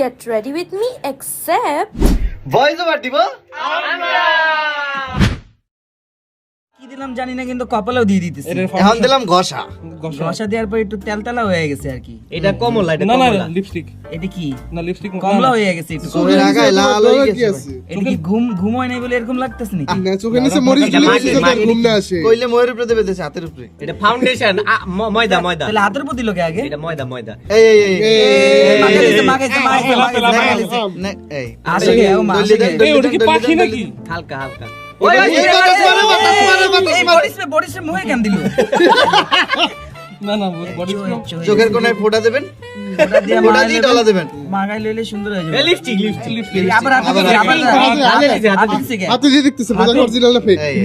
get ready with me except voice over দিব কি দিলাম জানি না, কিন্তু কপালেও দিয়ে দিতেছি। এখন দিলাম ঘষা ঘষা দেওয়ার পর একটু তেলতেলা হয়ে গেছে আর কি। এটা কমলা, এটা না না কমলা লিপস্টিক এটা কি না লিপস্টিক কমলা হয়ে গেছে একটু। চোখের আগায় লাল হয়ে গেছে এটা কি ঘুম হয় নাই বলে এরকম লাগতেছে নাকি? না চোখের নিচে মরিচ এটা দিলে মাটি, বেশি তার মাটি। ঘুম না আসে। কইলে ময়ের উপরে দেবে দেশে হাতের উপরে এটা ফাউন্ডেশন ময়দা ময়দা তাহলে হাতের প্রতি লোকে আগে এটা ময়দা ময়দা এই এই এই মাগাইছে মাগাইছে মাগাইছে। নে, এই আসে গে ও মাসে গে। এই ওটা কি পাখি নাকি? হালকা হালকা ওই বাতাস মারো বাতাস মারো বাতাস এই মারো বডিসে মুহে কেন দিল? না না বডি চোখের কোণায় ফোঁটা দেবেন ওটা দিয়ে ফোঁটা দিয়ে ডলা দেবেন মাগাই লইলে সুন্দর হয়ে যাবে। লিপস্টিক লিপস্টিক আবার হাতে আবার দিছে, হাতে আবার দিছে, হাতে দিছে গে। হাতে দিয়ে দেখতেছে বোঝা অরিজিনাল না ফেক। এই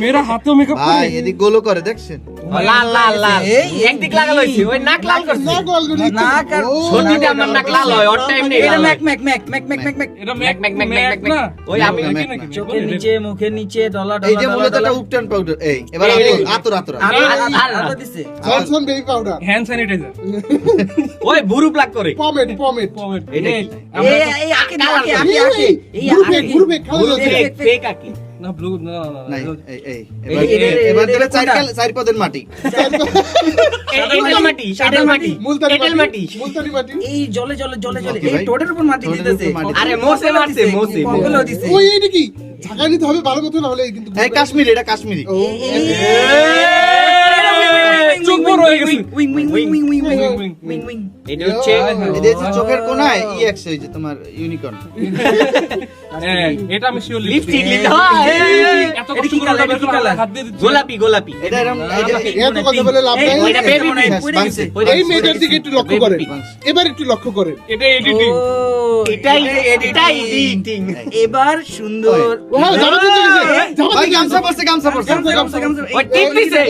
মেরা হাতেও মেকআপ ভাই করে। এদিক গোলো করে দেখছেন লাল লাল লাল এই, একদিক লাগাল হইছে ওই নাক লাল করছে না গোল গুলি নাক আর ছোটটা আমার নাক লাল হয় ওর টাইম নেই এটা লাল ম্যাক হয়। Mac Mac Mac Mac Mac Mac এটা ম্যাক ম্যাক ম্যাক ম্যাক না ওই আমি ম্যাক, নাকি চোখের নিচে মুখের নিচে ডলা এই ডলা যে মূলত ডলা একটা উপটান পাউডার এই এবার এই, আতর আতর আর আতর আর দিছে। Johnson baby powder hand sanitiser ওই বুরু প্লাক করে পমেট পমেট এটা কি? এই আকে আকে আকে আকে এই গ্রুপে আকে গ্রুপে খাওয়া গ্রুপে। যাচ্ছে ফেক ফেক আকি না ব্লু না না নাই না এই এই এই, এবার এই, দেবে এই, কোনটা? চার পদের মাটি এটেল মাটি এটেল মাটি মুলতানি এটেল মাটি মুলতানি মাটি এই জলে জলে জলে জলে Okay, এই ভাই। টোটের উপর মাটি টোটের দিতেছে। উপর মাটি আরে মোসে মারছে মোসে কপালও দিছে। ওই এটা কি ঝাঁকা নিতে হবে ভালো মতো না হলে কিন্তু এই কাশ্মীরি এটা কাশ্মীরি ও চোখ বড় হয়ে গেছে। Wing wing wing wing wing wing wing, wing wing. এটা হচ্ছে এই যে চোখের কোণায় ইএক্স হইছে তোমার ইউনিকর্ন হ্যাঁ, এটা আমি শিওর লিপস্টিক লিপস্টিক এত এটা কষ্ট কি করে কালার, বের এটা কি করে কালার? হাত দিয়ে দিচ্ছি। গোলাপি গোলাপি এটা এরকম এত কথা বলে লাভ নাই। ওইটা baby pink, বাংসে। এই মেয়েটার দিকে একটু লক্ষ্য করেন এবার একটু লক্ষ্য করেন এটা এডিটিং ও, এটাই এটাই editing। এডিটিং এবার সুন্দর। ও হ্যাঁ জামা দিতে গেছে জামা ভাই দিতে গামছা পরছে গামছা পরছে গামছা, গামছা, গামছা। ওই টিপ দিছে